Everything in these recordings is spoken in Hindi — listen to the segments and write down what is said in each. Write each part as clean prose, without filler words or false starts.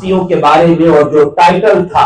हस्तियों के बारे में और जो टाइटल था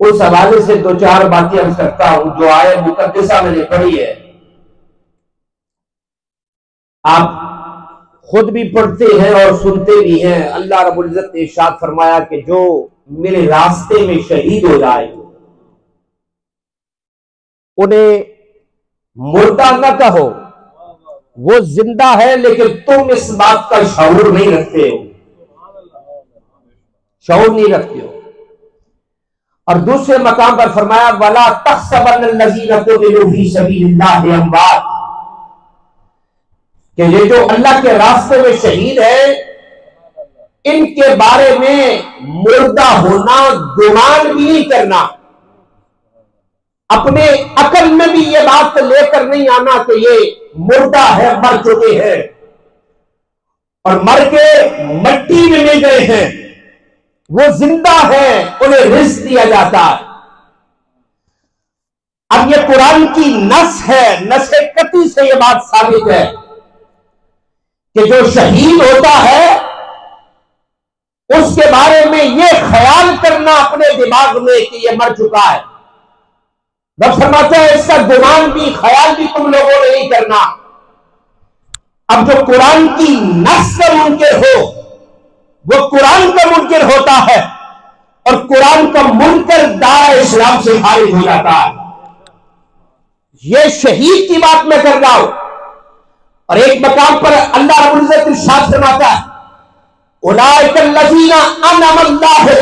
उस हवाले से दो चार बातें अर्ज करता हूं। जो आयत मुकद्दसा मैंने पढ़ी है, आप खुद भी पढ़ते हैं और सुनते भी हैं। अल्लाह रब्बुल इज्जत ने इरशाद फरमाया कि जो मेरे रास्ते में शहीद हो जाए उन्हें मुर्दा न कहो, वो जिंदा है, लेकिन तुम इस बात का शऊर नहीं रखते हो, शऊर नहीं रखते हो। और दूसरे मकाम पर फरमाया वला तहसबन्नल्लज़ीना क़ुतिलू फ़ी सबीलिल्लाहि अमवात, कि ये जो अल्लाह के रास्ते में शहीद है इनके बारे में मुर्दा होना गुमान भी नहीं करना। अपने अकल में भी ये बात लेकर नहीं आना कि ये मुर्दा है, मर चुके हैं और मर के मिट्टी में मिल गए हैं, वो जिंदा है, उन्हें रिज़्क़ दिया जाता है। अब ये कुरान की नस है, नस-ए कती से ये बात साबित है कि जो शहीद होता है उसके बारे में ये ख्याल करना अपने दिमाग में कि ये मर चुका है, रब फरमाता है इसका गुमान भी, ख्याल भी तुम लोगों ने नहीं करना। अब जो कुरान की नस का मुनकिर हो वो कुरान का मुनकिर होता है और कुरान का मुनकर दायरा इस्लाम से खारिज हो जाता है। ये शहीद की बात मैं कर रहा हूं। और एक मकाम पर अल्लाह रब्बुल इज्जत इरशाद फरमाता है उलाइकल्लज़ीना अनअमल्लाहु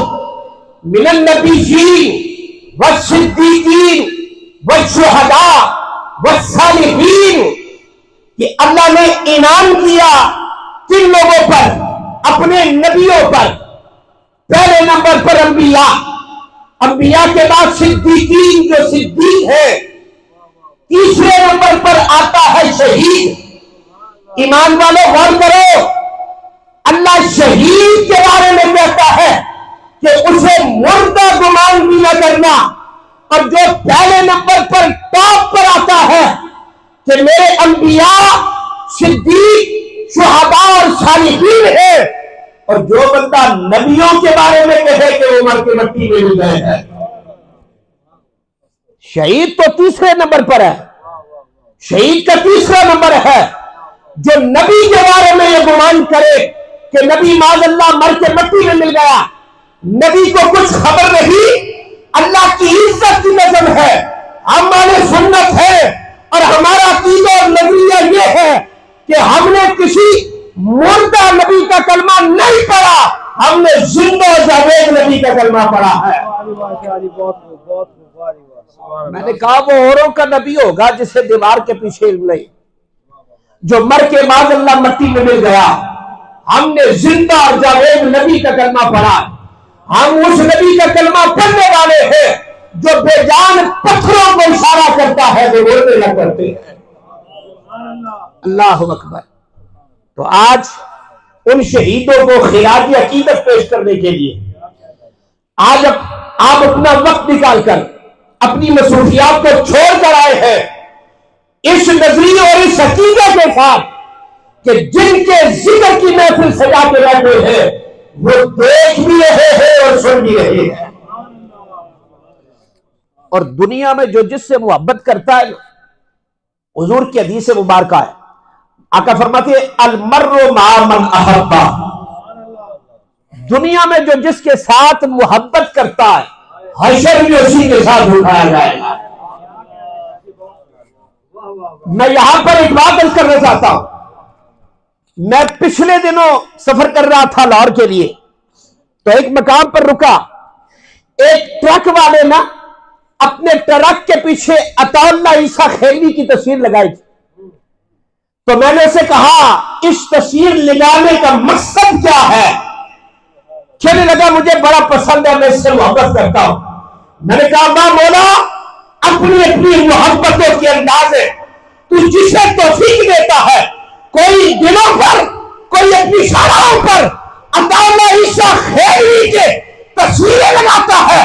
मिनन नबिय्यीन वस्सिद्दीकीन वश्शुहदा वस्सालिहीन, कि अल्लाह ने इनाम किया किन लोगों पर, अपने नबियों पर। पहले नंबर पर अंबिया, अंबिया के बाद सिद्दीकीन जो सिद्दीक है, तीसरे नंबर पर आता है शहीद। ईमान वालों गौर करो, अल्लाह शहीद के बारे में कहता है कि उसे मुर्दा गुमान भी न करना। और जो पहले नंबर पर टॉप पर आता है कि मेरे अंबिया, सिद्दीक, शुहदा और सालिहीन है, और जो बंदा नबियों के बारे में कहे कि वो मर के मिट्टी में मिल गए हैं, शहीद तो तीसरे नंबर पर है। शहीद का तीसरा नंबर है। जो नबी के बारे में ये गुमान करे कि नबी माज़अल्लाह मर के मिट्टी में मिल गया, नबी को कुछ खबर नहीं, अल्लाह की इज्जत की नज़र है, हमारे सुन्नत है और हमारा अकीदा और नजरिया ये है कि हमने किसी मुर्दा नबी का कलमा नहीं पढ़ा, हमने जिंदा जावेद नबी का कलमा पढ़ा है। मैंने कहा वो औरों का नबी होगा जिसे दीवार के पीछे इल्म नहीं, जो मर के माज़अल्लाह मिट्टी में मिल गया। हमने जिंदा जावेद नबी का कलमा पढ़ा। हम उस नबी का कलमा पढ़ने वाले हैं जो बेजान पत्थरों को इशारा करता है, वो रोने लग करते हैं। अल्लाहु अकबर। तो आज उन शहीदों को खिलाफी अकीदत पेश करने के लिए आज आप अपना वक्त निकालकर अपनी मसरूफियात को छोड़कर आए हैं इस नजरिए और इस अकीदे के साथ कि जिनके जिक्र की महफिल सजा के बैठे हैं वो देख भी रहे हैं और सुन भी रहे हैं। और दुनिया में जो जिससे मोहब्बत करता है, हुजूर की हदीस मुबारक है, आका फरमाते हैं अलमर्रु मअ मन अहब्बा, दुनिया में जो जिसके साथ मोहब्बत करता है हशर भी उसी के साथ उठाया जाएगा। मैं यहां पर एक बात अर्ज करना चाहता हूं। मैं पिछले दिनों सफर कर रहा था लाहौर के लिए, तो एक मकाम पर रुका। एक ट्रक वाले ना अपने ट्रक के पीछे अताउल्ला ईसा खेलवी की तस्वीर लगाई थी। तो मैंने उसे कहा इस तस्वीर लगाने का मकसद क्या है? कहने लगा मुझे बड़ा पसंद है, मैं इससे मोहब्बत करता हूं। मैंने कहा वाह मौला, अपनी अपनी मोहब्बतों के अंदाज है, तू जिसे तौफीक देता है, कोई दिलों पर, कोई अपनी शाराओं पर अताउल्ला ईसा खेलवी के तस्वीरें लगाता है,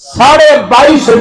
22.5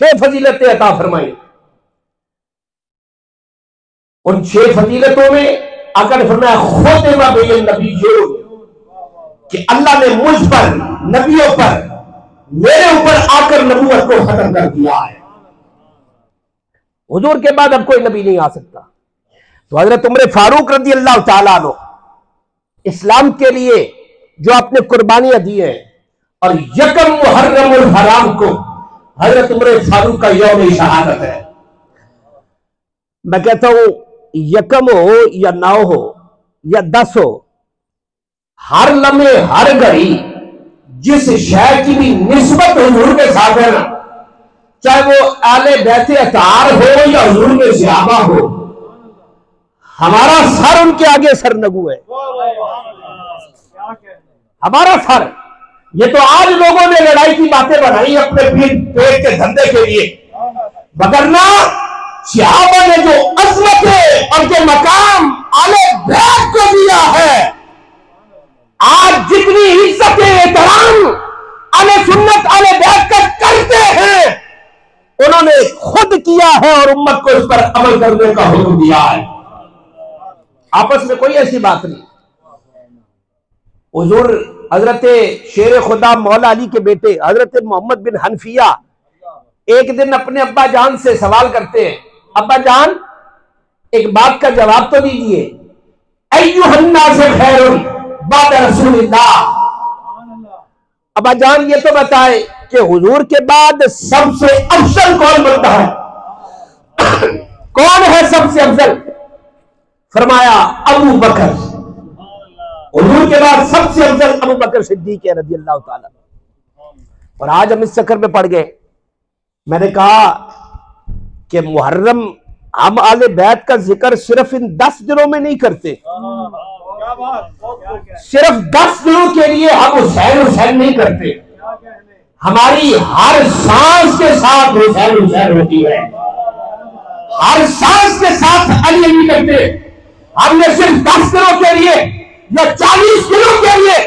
6 फजीलतें अता फरमाई। उन 6 फजीलतों में आका ने फरमाया खुतिमा बिल नबिय्यून, कि अल्लाह ने मुझ पर, नबियों पर, मेरे ऊपर आकर नबूवत को खत्म कर दिया है। हुजूर के बाद अब कोई नबी नहीं आ सकता। तो हजरत उमर फारूक रज़ी अल्लाह तआला अन्हु इस्लाम के लिए जो आपने कुर्बानियां दी हैं, और यकम मुहर्रमुल हराम को हजरत उमर फारूक का यौम शहादत है। मैं कहता हूं यकम हो या 9 हो या 10 हो, हर लम्हे हर घड़ी जिस शय की भी निस्बत हुजूर के साथ है ना, चाहे वो आले बैते अतार हो या हुजूर के सहाबा हो, हमारा सर उनके आगे सरनगू है। हमारा सर, ये तो आज लोगों ने लड़ाई की बातें बनाई अपने पेट के धंधे के लिए, वगरना सहाबा ने जो अज़मत और जो मकाम आले बैत को दिया है, आज जितनी इज्जत एहतराम आले सुन्नत आले बैत का करते हैं, उन्होंने खुद किया है और उम्मत को इस पर अमल करने का हुक्म दिया है। आपस में कोई ऐसी बात नहीं। हुजूर हजरत शेर खुदा मौला अली के बेटे हजरत मोहम्मद बिन हनफिया एक दिन अपने अब्बा जान से सवाल करते हैं, अब्बा जान एक बात का जवाब तो दीजिए, अय्युहन्नास खैरुन बाद रसूलिल्लाह। अब्बा जान ये तो बताए कि हुजूर के बाद सबसे अफजल कौन बनता है? कौन है सबसे अफजल? फरमाया अबू बकर। हुजूर के बाद सबसे अफजल अबू बकर सिद्दीक रज़ी अल्लाह ताला। और आज हम इस चक्कर में पड़ गए। मैंने कहा कि मुहर्रम हम आले बैत का जिक्र सिर्फ इन 10 दिनों में नहीं करते, सिर्फ 10 दिनों के लिए हम हुसैन हुसैन नहीं करते, हमारी हर सांस के साथ हुसैन हुसैन होती है, हर सांस के साथ अली अली करते। हमने सिर्फ 10 दिनों के लिए या 40 दिनों के लिए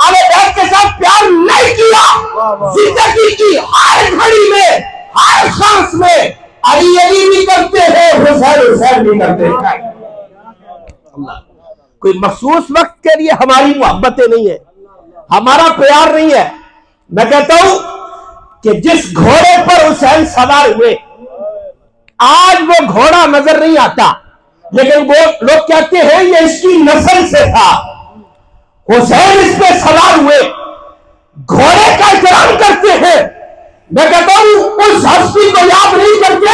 आले बैत के साथ प्यार नहीं किया, जिंदगी की हर घड़ी में हर सांस में अली अली भी करते हैं, हुसैन हुसैन भी करते हैं। कोई मखसूस वक्त के लिए हमारी मोहब्बतें नहीं है, हमारा प्यार नहीं है। मैं कहता हूं कि जिस घोड़े पर हुसैन सवार हुए, आज वो घोड़ा नजर नहीं आता, लेकिन वो लोग कहते हैं ये इसकी नस्ल से था। हुसैन इस पे सवार हुए, घोड़े का एहतराम करते हैं। मैं कहता हूं उस हस्ती को याद नहीं करते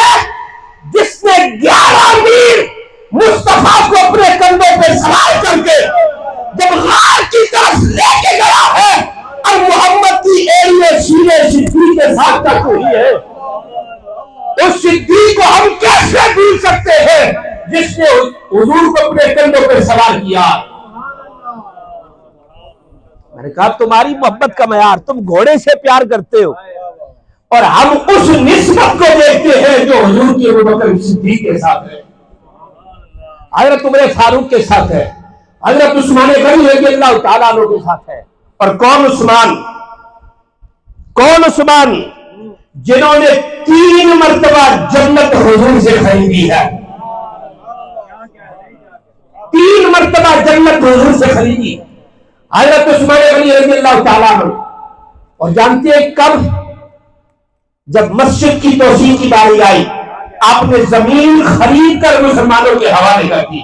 जिसने 11 मीर मुस्तफा को अपने कंधों पे सवार करके जब गार की तरफ लेके गया है, और मोहम्मद की एड़ियां सीने सिद्दीक के साथ तक हुई है। उस सिद्दीक को हम कैसे भूल सकते हैं जिसने हुजूर को अपने कंधों पे सवार किया। मैंने कहा तुम्हारी मोहब्बत का मयार, तुम घोड़े से प्यार करते हो, और हम उस निस्बत को देखते हैं जो हुजूर की अबू बकर सिद्दीक के साथ है, हजरत उमर फारूक के साथ है, हजरत उस्मान गनी रज़ी अल्लाह तआला अन्हु के साथ है। और कौन उस्मान? कौन उस्मान जिन्होंने 3 मरतबा जन्नत हुजूर से खरीदी है, 3 मरतबा जन्नत हुजूर से खरीदी हजरत उस्मान गनी रज़ी अल्लाह तआला अन्हु। और जानते हैं कब? जब मस्जिद की तोसीह की बारी आई, आपने जमीन खरीद कर मुसलमानों के हवाले कर दी,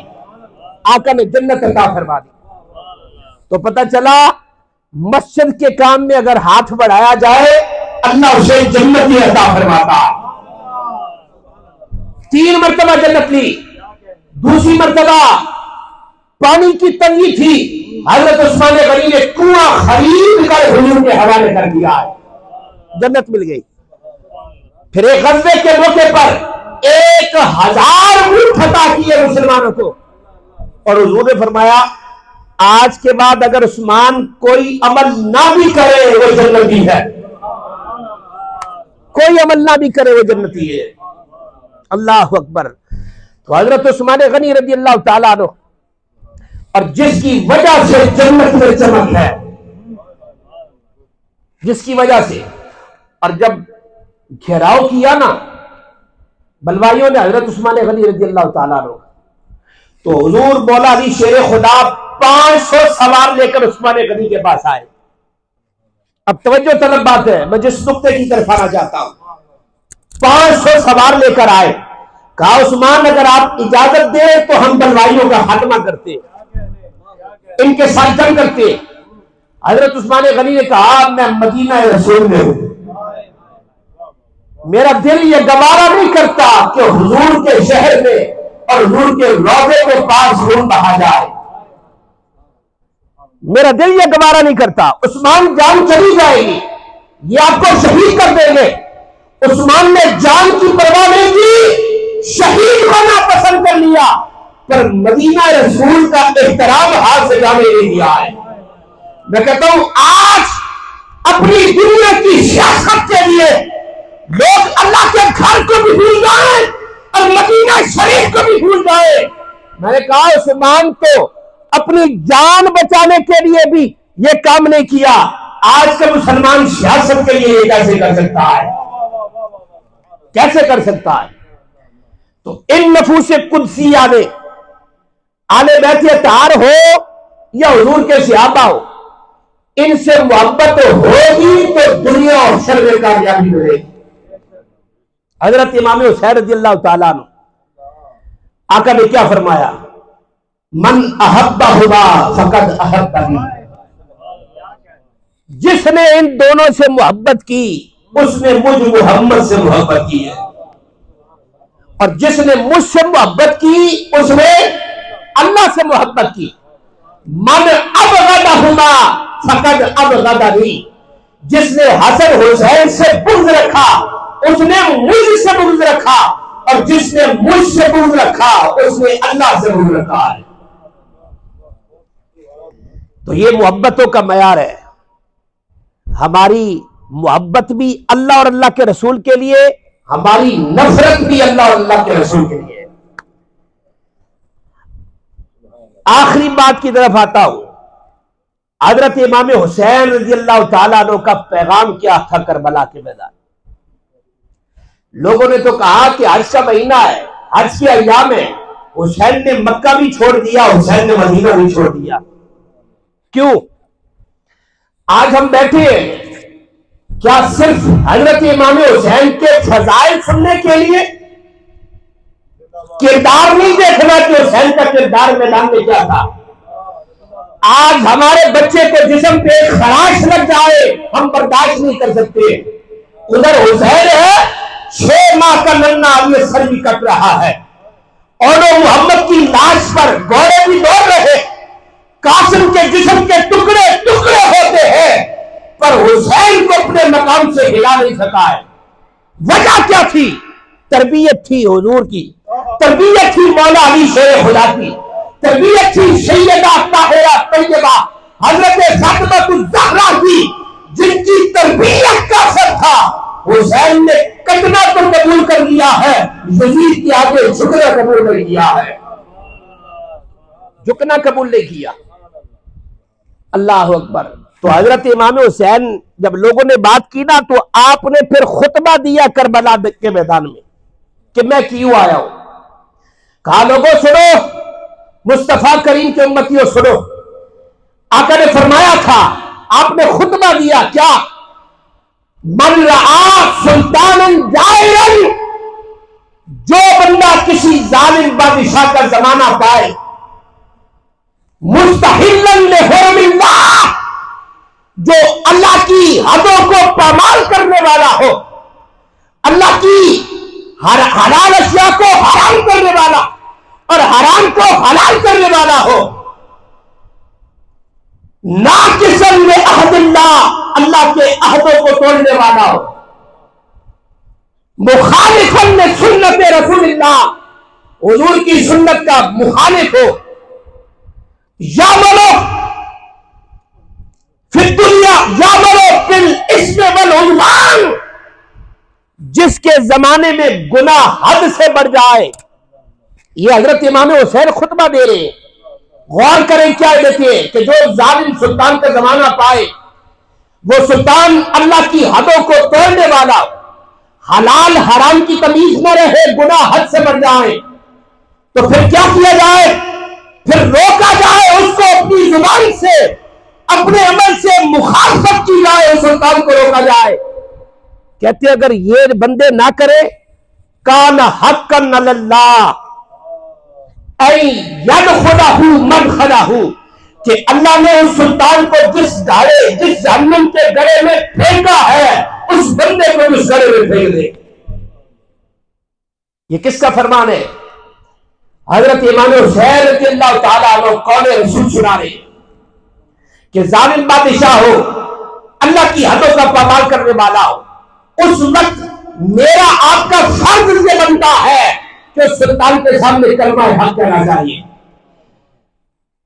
आका ने जन्नत अता फरमा दी। तो पता चला मस्जिद के काम में अगर हाथ बढ़ाया जाए, अल्लाह उसे जन्नत ही अता फरमाता। 3 मरतबा जन्नत ली। दूसरी मरतबा पानी की तंगी थी, हजरत उस्मान गनी ने कुआं खरीद कर हुजूर के हवाले कर दिया, जन्नत मिल गई। फिर एक गज़वे के मौके पर 1000 ऊंट अता किए मुसलमानों को, और हुजूर ने फरमाया आज के बाद अगर उस्मान कोई अमल ना भी करे वो जन्नती है, कोई अमल ना भी करे वो जन्नती है। अल्लाह अकबर। तो हजरत उस्मान गनी रज़ी अल्लाह तआला अन्हु, और जिसकी वजह से जन्नत में चमक है, जिसकी वजह से, और जब घेराव किया ना बलवाइयों ने हजरत उस्मान गनी रजी अल्लाह ताला अन्हु, तो हुजूर मौला अली शेर खुदा 500 सवार लेकर उस्मान गनी के पास आए। अब तवज्जो तलब बात है, मैं जिस नुक्ते की तरफ आना चाहता हूं, 500 सवार लेकर आए। कहा उस्मान अगर आप इजाजत दें तो हम बलवाइयों का खात्मा करते, इनके साथ जंग करते। हजरत उस्मान गनी ने कहा मैं मदीना रसूल में हूं, मेरा दिल ये गवारा नहीं करता कि हुजूर के शहर में और हुजूर के रोज़े के पास खून बहा जाए, मेरा दिल ये गवारा नहीं करता। उस्मान जान चली जाएगी, ये आपको शहीद कर देंगे। उस्मान ने जान की परवाह नहीं की, शहीद होना पसंद कर लिया, पर मदीना रसूल का एहतराम हाथ से जाने नहीं दिया है। मैं कहता हूं आज अपनी दुनिया की सियासत के लिए लोग अल्लाह के घर को भी भूल जाए और मदीना शरीफ को भी भूल जाए। मैंने कहा उस्मान को अपनी जान बचाने के लिए भी ये काम नहीं किया, आज का मुसलमान सियासत के लिए ये कैसे कर सकता है, कैसे कर सकता है? तो इन नफूसे कुदसिया ने आले बैत अतार हो या हुजूर के सहाबा हो, इनसे मोहब्बत होगी तो दुनिया और शर में कामयाबी मिलेगी। हजरत इमाम हुसैन रज़ी अल्लाह ताला अन्हु, आका ने क्या फरमाया, मन अहब्बहुमा फकद अहब्बनी, जिसने इन दोनों से मोहब्बत की उसने मुझ मोहम्मद से मोहब्बत की है, और जिसने मुझसे मोहब्बत की उसने अल्लाह से मोहब्बत की। मन अबगदहुमा फकद अबगदनी, जिसने हसन हुसैन से बुग़्ज़ रखा उसने मुझसे बुग़्ज़ रखा, और जिसने मुझसे बुग़्ज़ रखा उसने अल्लाह से बुग़्ज़ रखा है। तो ये मोहब्बतों का मयार है। हमारी मोहब्बत भी अल्लाह और अल्लाह के रसूल के लिए, हमारी नफरत भी अल्लाह और अल्लाह के रसूल के लिए। आखिरी बात की तरफ आता हूं, हजरत इमाम हुसैन रज़ी अल्लाह ताला अन्हु का पैगाम क्या था करबला के मैदान। लोगों ने तो कहा कि हज का महीना है, हज के अय्याम है, हुसैन ने मक्का भी छोड़ दिया, हुसैन ने मदीना भी छोड़ दिया। क्यों? आज हम बैठे हैं क्या सिर्फ हजरत इमाम हुसैन के फजाइल सुनने के लिए? किरदार नहीं देखना कि हुसैन का किरदार मैदान में क्या था। आज हमारे बच्चे को जिस्म पे खराश लग जाए हम बर्दाश्त नहीं कर सकते। उधर हुसैन है, 6 माह का नन्ना अभी सर भी कट रहा है, और वो मोहम्मद की लाश पर घोड़े भी दौड़ रहे, कासिम के जिस्म के टुकड़े टुकड़े होते हैं, पर हुसैन को अपने मकाम से हिला नहीं सका है। वजह क्या थी? तरबियत थी हुजूर की, तरबियत थी मौला अली शेर खुदा की, तरबियत थी सैयदा ताहिरा तैयबा हजरत फातिमा ज़हरा की, जिनकी तरबियत का असर था। हुसैन ने कतना तो कबूल कर लिया है, यजीद के आगे झुकना कबूल नहीं किया है, झुकना कबूल नहीं किया। अल्लाह अकबर। तो हजरत इमाम हुसैन जब लोगों ने बात की ना, तो आपने फिर खुतबा दिया करबला के मैदान में कि मैं क्यों आया हूं। कहा लोगों सुनो, मुस्तफा करीम के उम्मतियों सुनो, आका ने फरमाया था, आपने खुतबा दिया क्या, मन रआ सुल्तानन जायरन, जो बंदा किसी जालिम बादशाह का जमाना पाए, मुस्तहिल्लन लिहुर्मिल्लाह, जो अल्लाह की हदों को पामाल करने वाला हो, अल्लाह की हलाल अशिया को हराम करने वाला और हराम को हलाल करने वाला हो, नाकिसन में अहदिल्लाह, अल्लाह के अहदों को तोड़ने वाला हो, मुखालिफन में सुन्नत रसूलिल्लाह, हुजूर की सुन्नत का मुखालिफ हो, या मलो फिर दुनिया या मलो फिल इसमें वल उद्वान, जिसके जमाने में गुनाह हद से बढ़ जाए। ये हजरत इमाम हुसैन खुतबा दे रहे हैं। गौर करें क्या देते हैं कि जो जालिम सुल्तान का जमाना पाए, वो सुल्तान अल्लाह की हदों को तोड़ने वाला, हलाल हराम की तमीज न रहे, गुनाह हद से बढ़ जाए, तो फिर क्या किया जाए? फिर रोका जाए उसको अपनी जुबान से, अपने अमल से मुखालफत की जाए, उस सुल्तान को रोका जाए। कहते अगर ये बंदे ना करे, कान हक्कन अल्लाह मन खलाहू, कि अल्लाह ने उस सुल्तान को जिस जहन्नम के गड़े में फेंका है, उस बंदे को उस गड़े में फेंक दे। ये किसका फरमान है? हजरत इमाम हुसैन रज़ियल्लाहु ताला अन्हु कौन रसूल सुना रहे कि जालिम बादशाह हो, अल्लाह की हदों का पामाल करने वाला हो, उस वक्त मेरा आपका फर्ज ये बनता है कि सुल्तान के सामने कलमा हक कहना चाहिए।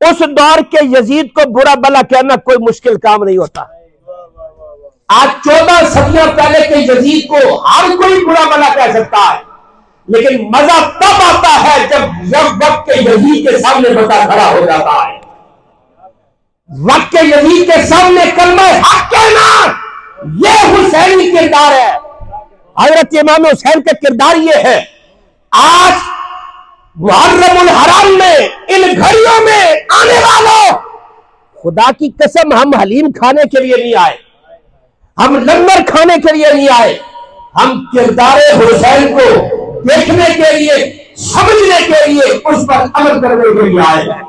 उस दौर के यजीद को बुरा भला कहना कोई मुश्किल काम नहीं होता। आज 14 सदियां पहले के यजीद को हर कोई बुरा भला कह सकता है, लेकिन मजा तब आता है जब वक्त के यजीद के सामने बता खड़ा हो जाता है। वक्त के यजीद के सामने कलमा हक कहना यह हुसैनी किरदार है। हजरत इमाम हुसैन का किरदार यह है। आज मुहर्रमुल हराम में, इन घड़ियों में आने वालों, खुदा की कसम हम हलीम खाने के लिए नहीं आए, हम लंगर खाने के लिए नहीं आए, हम किरदार हुसैन को देखने के लिए, समझने के लिए, उस पर अमल करने के लिए आए हैं।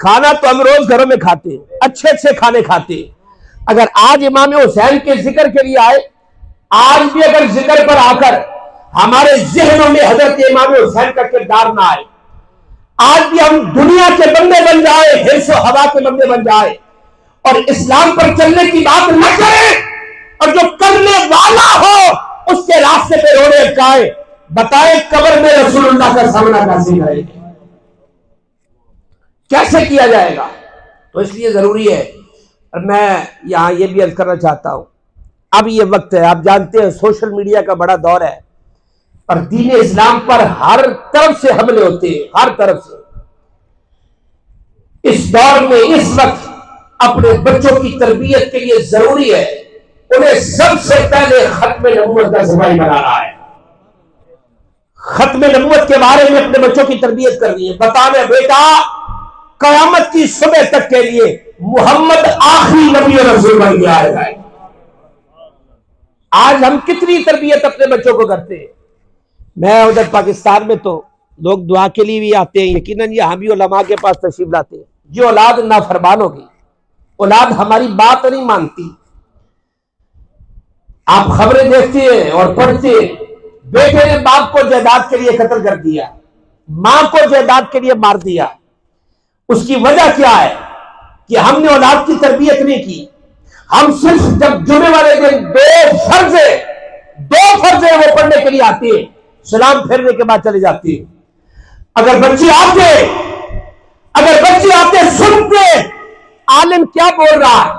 खाना तो हम रोज घरों में खाते, अच्छे अच्छे खाने खाते। अगर आज इमाम हुसैन के जिक्र के लिए आए, आज भी अगर जिक्र पर आकर हमारे जहनों में हजरत इमाम हुसैन का किरदार ना आए, आज भी हम दुनिया के बंदे बन जाए, हिर्स और हवा के बंदे बन जाए और इस्लाम पर चलने की बात न करें, और जो करने वाला हो उसके रास्ते पे रोने अटकाए, बताए कब्र में रसूलुल्लाह का सामना कैसे करेंगे, कैसे किया जाएगा? तो इसलिए जरूरी है। और मैं यहां ये भी अर्ज करना चाहता हूं, अब ये वक्त है, आप जानते हैं सोशल मीडिया का बड़ा दौर है और दीन इस्लाम पर हर तरफ से हमले होते हैं, हर तरफ से। इस दौर में, इस वक्त अपने बच्चों की तरबियत के लिए जरूरी है उन्हें सबसे पहले खत्म नबूवत का ज़िम्मा बनाना है। खत्म नबूवत के बारे में अपने बच्चों की तरबियत करनी है। बताना बेटा, कयामत की सुबह तक के लिए मोहम्मद आखिरी नबी और रसूल बन के आएगा। आज हम कितनी तरबियत अपने बच्चों को करते हैं। मैं उधर पाकिस्तान में तो लोग दुआ के लिए भी आते हैं, यकीनन यहाँ भी उलमा के पास तशरीफ लाते हैं। जो औलाद नाफरमान होगी, औलाद हमारी बात नहीं मानती, आप खबरें देखते हैं और पढ़ते हैं, बेटे ने बाप को जायदाद के लिए कत्ल कर दिया, मां को जायदाद के लिए मार दिया। उसकी वजह क्या है कि हमने औलाद की तरबियत नहीं की। हम सिर्फ जब जुमे वाले दिन दो फर्जे वो पढ़ने के लिए आते हैं, सलाम फेरने के बाद चले जाते हैं। अगर बच्चे आते सुनते आलिम क्या बोल रहा है,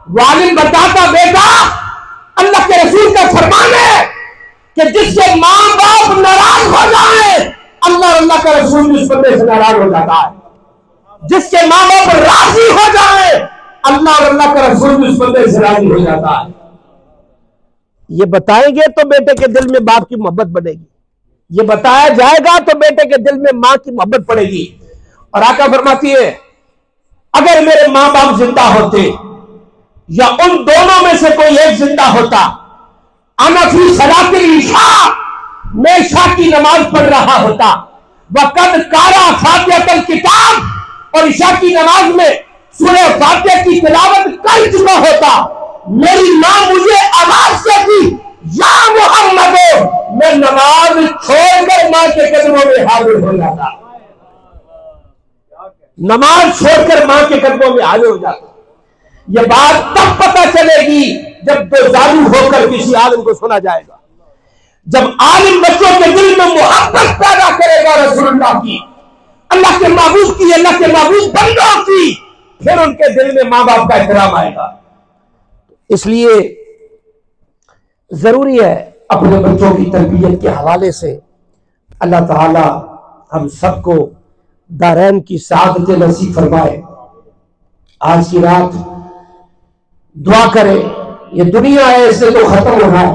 वो आलिम बताता बेटा अल्लाह के रसूल का फरमान है कि जिससे मां बाप नाराज हो जाए, अल्लाह का रसूल भी उस बंदे से नाराज हो जाता है। जिसके मां बाप राजी हो जाए, अल्लाह का रसूल भी उस बंदे से राजी हो जाता है। ये बताएंगे तो बेटे के दिल में बाप की मोहब्बत बढ़ेगी, ये बताया जाएगा तो बेटे के दिल में मां की मोहब्बत पड़ेगी। और आका फरमाती है, अगर मेरे मां बाप जिंदा होते या उन दोनों में से कोई एक जिंदा होता, अनफी सलातिल इशा, मैं इशा की नमाज पढ़ रहा होता, वक़द कारा फातिहतल किताब, और इशा की नमाज में सूरह फातिहा की तिलावत कर चुका होता, मेरी मां मुझे आवाज देती, या मोहम्मद, मैं नमाज छोड़कर मां के कदमों में हाजिर हो जाता, नमाज छोड़कर मां के कदमों में हाजिर हो जाता। यह बात तब पता चलेगी जब दो जालू होकर किसी आलिम को सुना जाएगा, जब आलिम बच्चों के दिल में मोहब्बत पैदा करेगा रसूलुल्लाह की, अल्लाह के महबूब की, अल्लाह के महबूब बंदों की, फिर उनके दिल में मां बाप का एहतराम आएगा। इसलिए जरूरी है अपने बच्चों की तरबियत के हवाले से अल्लाह ताला हम सबको दारैन की सआदत नसीब फरमाए। आज की रात दुआ करें, ये दुनिया है इससे तो खत्म होना है,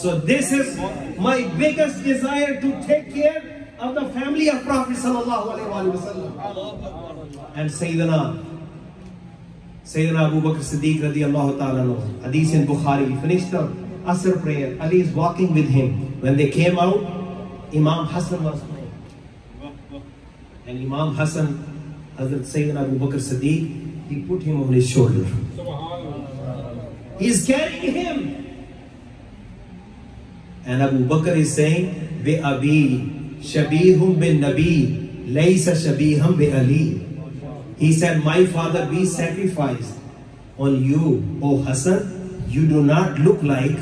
So this is my biggest desire, to take care of the family of Prophet sallallahu alaihi wasallam. And Sayyidina Abu Bakr Siddiq radiyallahu ta'ala anhu, hadith in Bukhari, finished the Asr prayer, Ali is walking with him. When they came out, Imam Hassan was praying. And Imam Hassan, Hazrat Sayyidina Abu Bakr Siddiq, he put him on his shoulder. He is carrying him. And Abu Bakr is saying, Bi Abi Shabihum bin Nabi, Laysa Shabihum bi Ali. He said, my father, we sacrificed on you, O Hassan. You do not look like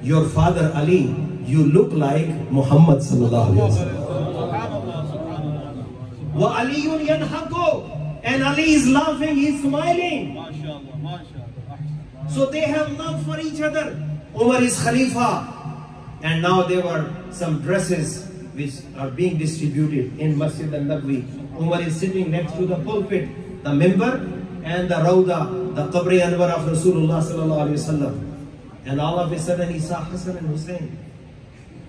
your father Ali. You look like Muhammad sallallahu alaihi wasallam. Wa Aliyun yanhaqu. And Ali is laughing, he is smiling. So they have love for each other. Umar is Khalifa. And now there were some dresses which are being distributed in Masjid al-Nabawi. Umar is sitting next to the pulpit, the minbar and the Rawda, the Qabr Anwar of Rasulullah sallallahu alaihi wasallam. And all of a sudden he saw Hussain and Hussain.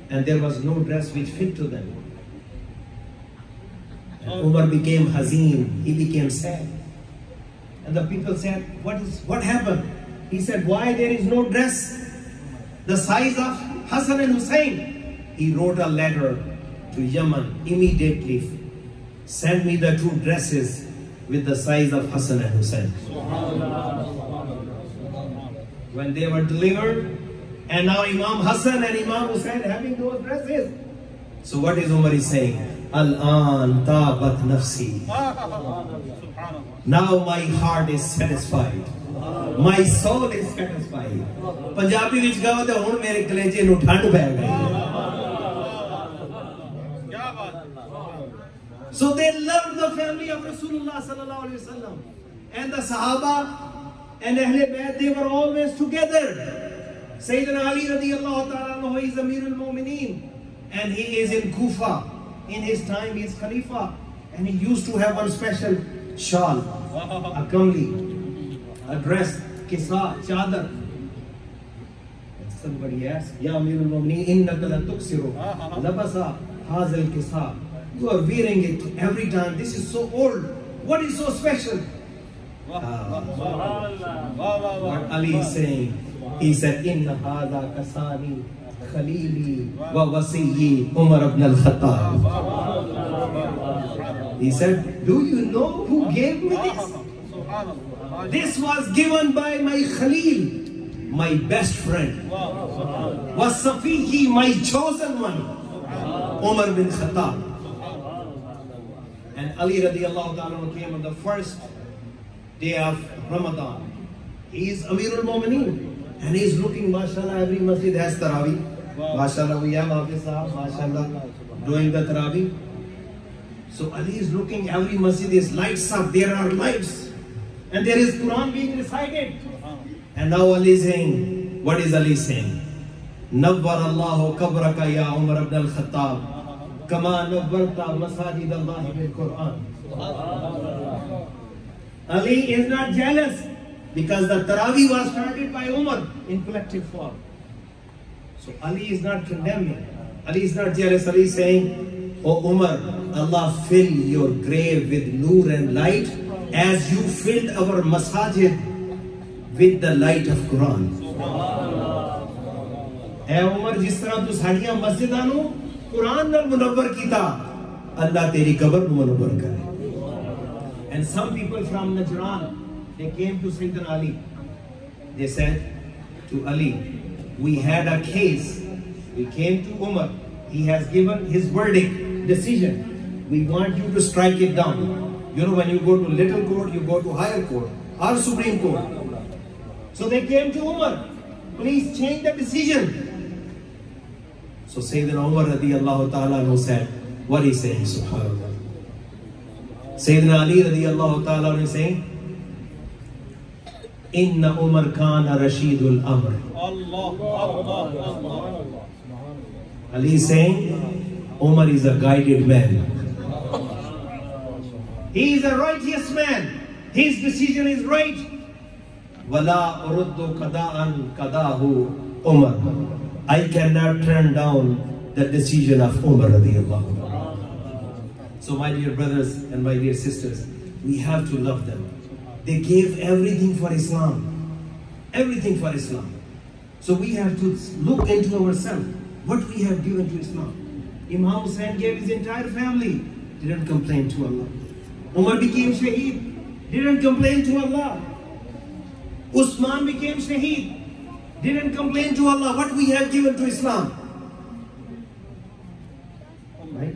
And there was no dress which fit to them. And Umar became hazeen, he became sad. And the people said, what happened? He said, why there is no dress the size of Hassan and Hussain? He wrote a letter to Yemen immediately. Send me the two dresses with the size of Hassan and Hussain. When they were delivered, and now Imam Hassan and Imam Hussain having those dresses. So what is Umar is saying? Al-an tabat nafsi. Now my heart is satisfied. My soul is satisfied. Punjabi vich gawa te hun mere kaleje nu thand pੈ gayi. So they loved the family of Rasulullah sallallahu alaihi wasallam, and the Sahaba and Ahle Bayt, they were always together. Sayyidina Ali radiyallahu ta'ala anhu is Amir al-Mu'mineen, and he is in Kufa. In his time he is Khalifa, and he used to have one special shawl, a kamli, a dress, kisa, chadar. Somebody asked, Ya Amir al-Mu'mineen, innaka la tuksiru labasa hazal kisa. You are wearing it every time. This is so old. What is so special? What Ali is saying, he said, Inna hada kasani khalili wa wasiyyi Umar ibn al-Khattab. He said, do you know who gave me this? This was given by my Khalil, my best friend. Wasafiyyi, my chosen one, Umar bin Khattab. And Ali radiyallahu ta'ala came on the first day of Ramadan. He is Amir al-Mu'mineen, and he is looking, mashallah, every masjid has Tarawih. Mashallah, we have Hafiz Sahab, mashallah, doing the Tarawih. So Ali is looking, every masjid is lights up, there are lights, and there is Quran being recited. And now Ali is saying, what is Ali saying? Nawwar Allahu kabraka ya Umar ibn al-Khattab. Kama nawwarta masajid Allah bil Quran. Ali is not jealous because the Tarawih was started by Umar in collective form. So Ali is not condemning. Ali is not jealous. Ali is saying, O Umar, Allah fill your grave with noor and light as you filled our masajid with the light of Quran. Hey Umar, jis tarah tu sadiyan masjidan nu Quran nal munawwar kita, Allah teri qabr nu munawwar kare. And some people from Najran, they came to Sayyidina Ali. They said to Ali, we had a case. We came to Umar he has given his verdict, decision. We want you to strike it down. You know, when you go to little court, you go to higher court or Supreme Court. So they came to Umar, please change the decision. So Sayyidina Umar radiyallahu ta'ala anhu said, what he saying? Subhanallah. Sayyidina Ali radiyallahu ta'ala anhu saying, Inna Umar kana Rashidul Amr. Ali is saying, Umar is a guided man. He is a righteous man. His decision is right. Wala uruddu qada'an qadahu Umar. I cannot turn down the decision of Umar radiyallahu anhu. So my dear brothers and my dear sisters, we have to love them. They gave everything for Islam. Everything for Islam. So we have to look into ourselves. What we have given to Islam. Imam Hussain gave his entire family. Didn't complain to Allah. Umar became shaheed. Didn't complain to Allah. Usman became shaheed. Didn't complain to Allah. What we have given to Islam. Right?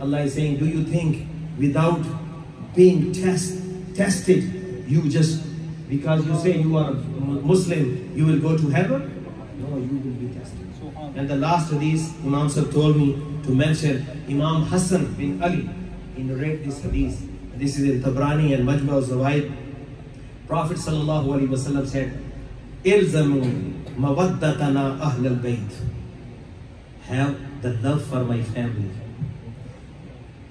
Allah is saying, do you think without being tested, you just, because you say you are Muslim, you will go to heaven? No, you will be tested. And the last of these, Imam Sahib told me to mention Imam Hassan bin Ali. He narrated this hadith. This is in Tabrani and Majma al-Zawaid. Prophet sallallahu alaihi wasallam said, Ilzamu mawaddatana ahl al-bayt. Have the love for my family.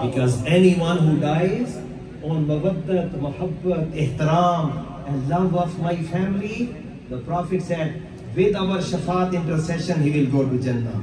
Because anyone who dies on mawaddat, muhabbat, ihtaram and love of my family, the Prophet said, with our shafaat intercession, he will go to Jannah.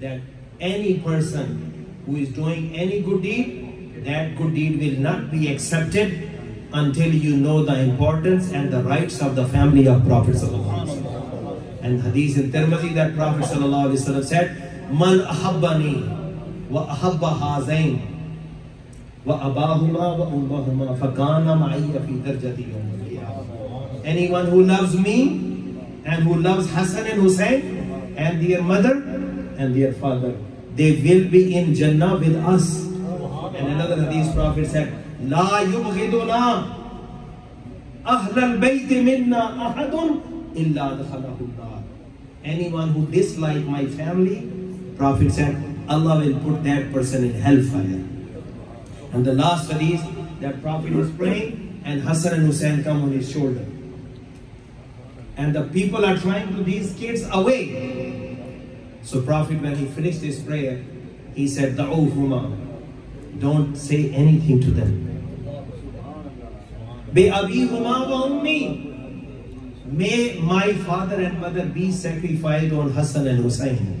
That any person who is doing any good deed, that good deed will not be accepted until you know the importance and the rights of the family of Prophet sallallahu alaihi wasallam. And hadith in Tirmidhi that Prophet sallallahu alaihi wasallam said, Man ahabbani wa ahabba hazain wa abahuma wa ummahuma fakana ma'iyya fi darjati yawm al-qiyamah. Anyone who loves me and who loves Hassan and Hussain and their mother and their father, they will be in Jannah with us. And another hadith Prophet said, La yubghiduna ahl al-bayt minna ahadun illa dakhalahu an-nar. Anyone who dislikes my family, Prophet said, Allah will put that person in hellfire. And the last hadith, that Prophet was praying and Hassan and Hussain come on his shoulder. And the people are trying to these kids away. So Prophet, when he finished his prayer, he said, Da'uhuma, don't say anything to them. Bi'abihuma wa ummi. May my father and mother be sacrificed on Hassan and Hussain.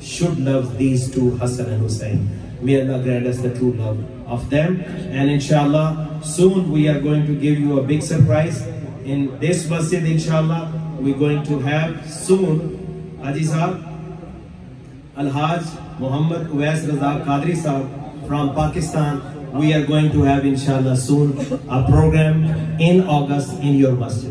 should love these two, Hassan and Hussain. May Allah grant us the true love of them. And inshallah, soon we are going to give you a big surprise. In this masjid, inshallah, we're going to have soon, Haji Sahab, Al-Hajj Muhammad Uwais Raza Qadri Sahab from Pakistan. We are going to have, inshallah, soon a program in August in your masjid.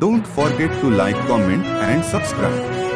Don't forget to like, comment and subscribe.